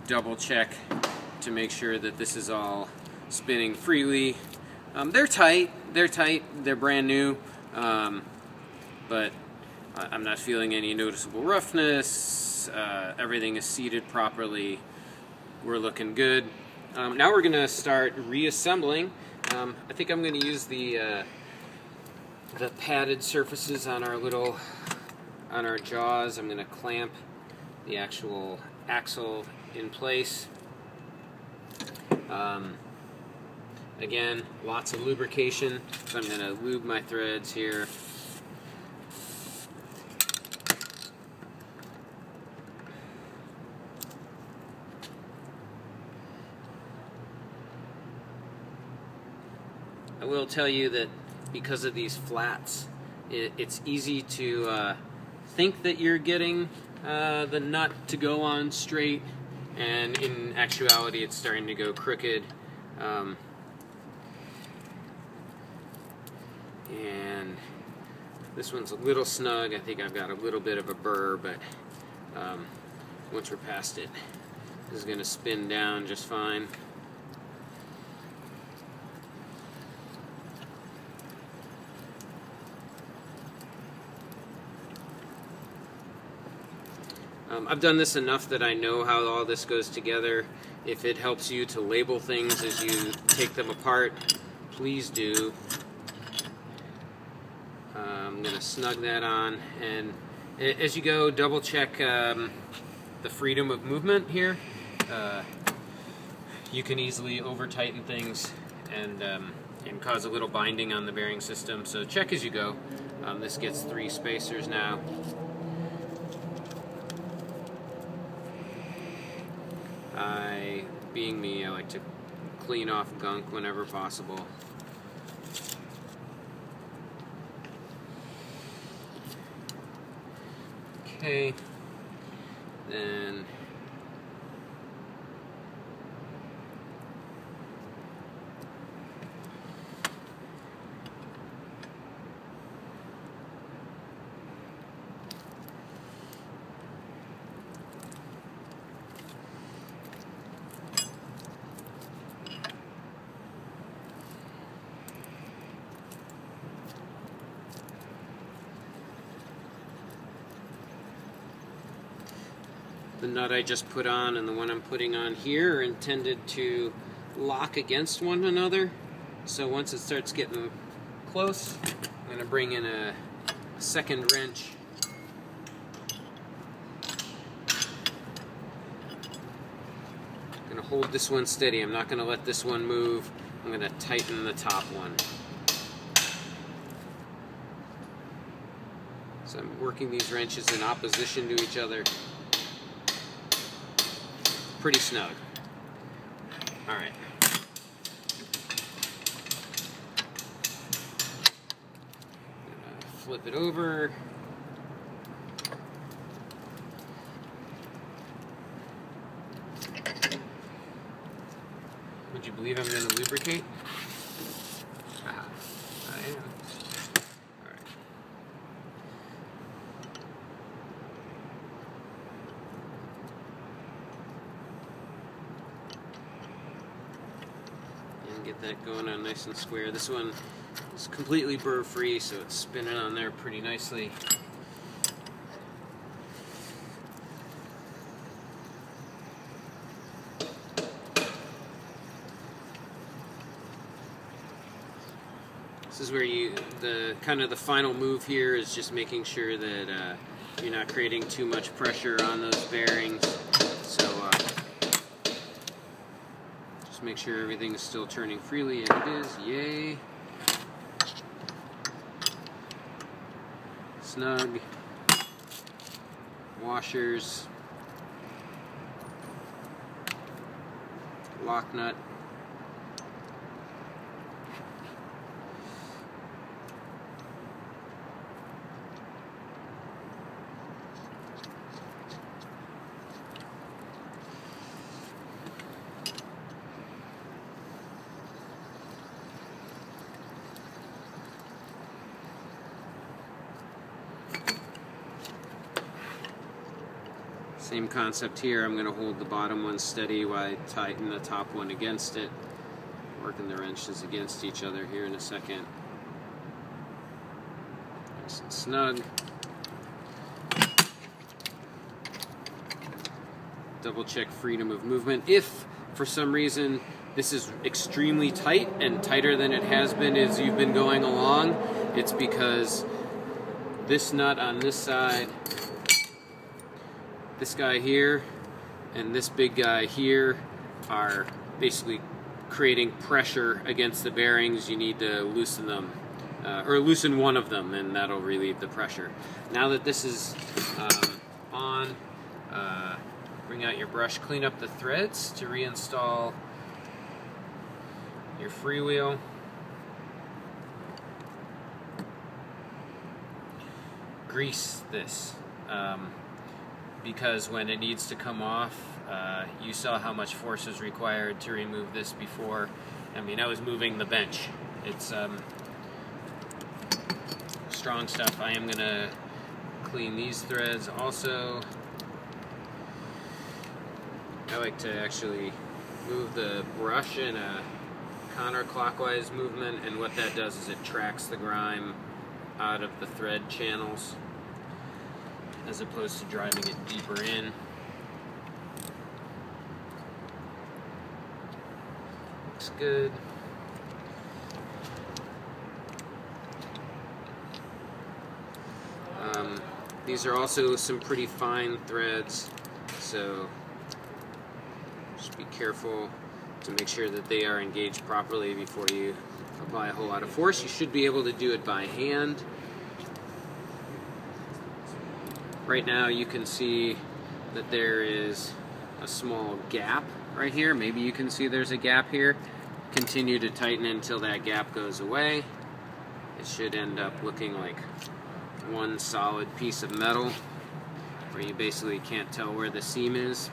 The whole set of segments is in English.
double check to make sure that this is all spinning freely. They're tight, they're brand new, but I'm not feeling any noticeable roughness. Everything is seated properly. We're looking good. Now we're going to start reassembling. I think I'm going to use the padded surfaces on our jaws. I'm going to clamp the actual axle in place. Again, lots of lubrication, so I'm going to lube my threads here. I will tell you that because of these flats, it's easy to think that you're getting the nut to go on straight, and in actuality it's starting to go crooked. And this one's a little snug. I think I've got a little bit of a burr, but once we're past it, this is going to spin down just fine. I've done this enough that I know how all this goes together. If it helps you to label things as you take them apart, please do. I'm going to snug that on, and as you go, double check the freedom of movement here. You can easily over tighten things and cause a little binding on the bearing system, so check as you go. This gets 3 spacers now. Being me, I like to clean off gunk whenever possible. Okay, then the nut I just put on and the one I'm putting on here are intended to lock against one another. So once it starts getting close, I'm going to bring in a second wrench. I'm going to hold this one steady. I'm not going to let this one move. I'm going to tighten the top one. So I'm working these wrenches in opposition to each other. Pretty snug. All right. Flip it over. Would you believe I'm going to lubricate? Ah, I am. All right. Get that going on nice and square. This one is completely burr free, so it's spinning on there pretty nicely. This is where the final move here is just making sure that you're not creating too much pressure on those bearings. So make sure everything is still turning freely, and it is. Yay! Snug. Washers. Lock nut. Same concept here. I'm going to hold the bottom one steady while I tighten the top one against it. Working the wrenches against each other here in a second. Nice and snug. Double check freedom of movement. If for some reason this is extremely tight and tighter than it has been as you've been going along, it's because this nut on this side, this guy here, and this big guy here are basically creating pressure against the bearings. You need to loosen them, or loosen one of them, and that'll relieve the pressure. Now that this is on, bring out your brush, clean up the threads to reinstall your freewheel. Grease this, because when it needs to come off, you saw how much force is required to remove this before. I mean, I was moving the bench. It's strong stuff. I am gonna clean these threads also. I like to actually move the brush in a counterclockwise movement, and what that does is it tracks the grime out of the thread channels as opposed to driving it deeper in. Looks good. These are also some pretty fine threads, so just be careful to make sure that they are engaged properly before you apply a whole lot of force. You should be able to do it by hand. Right now you can see that there is a small gap right here. Maybe you can see there's a gap here. Continue to tighten until that gap goes away. It should end up looking like one solid piece of metal where you basically can't tell where the seam is.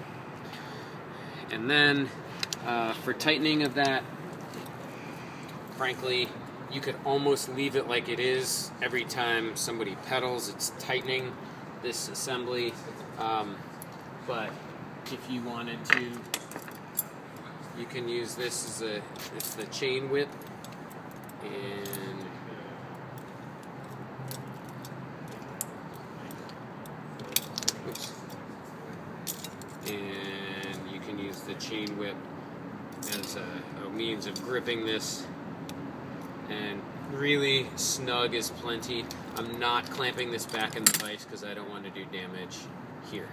And then for tightening of that, frankly, you could almost leave it like it is. Every time somebody pedals, it's tightening this assembly. But if you wanted to, you can use this as it's the chain whip, and oops, and you can use the chain whip as a means of gripping this, and really snug is plenty. I'm not clamping this back in the vise because I don't want to do damage here.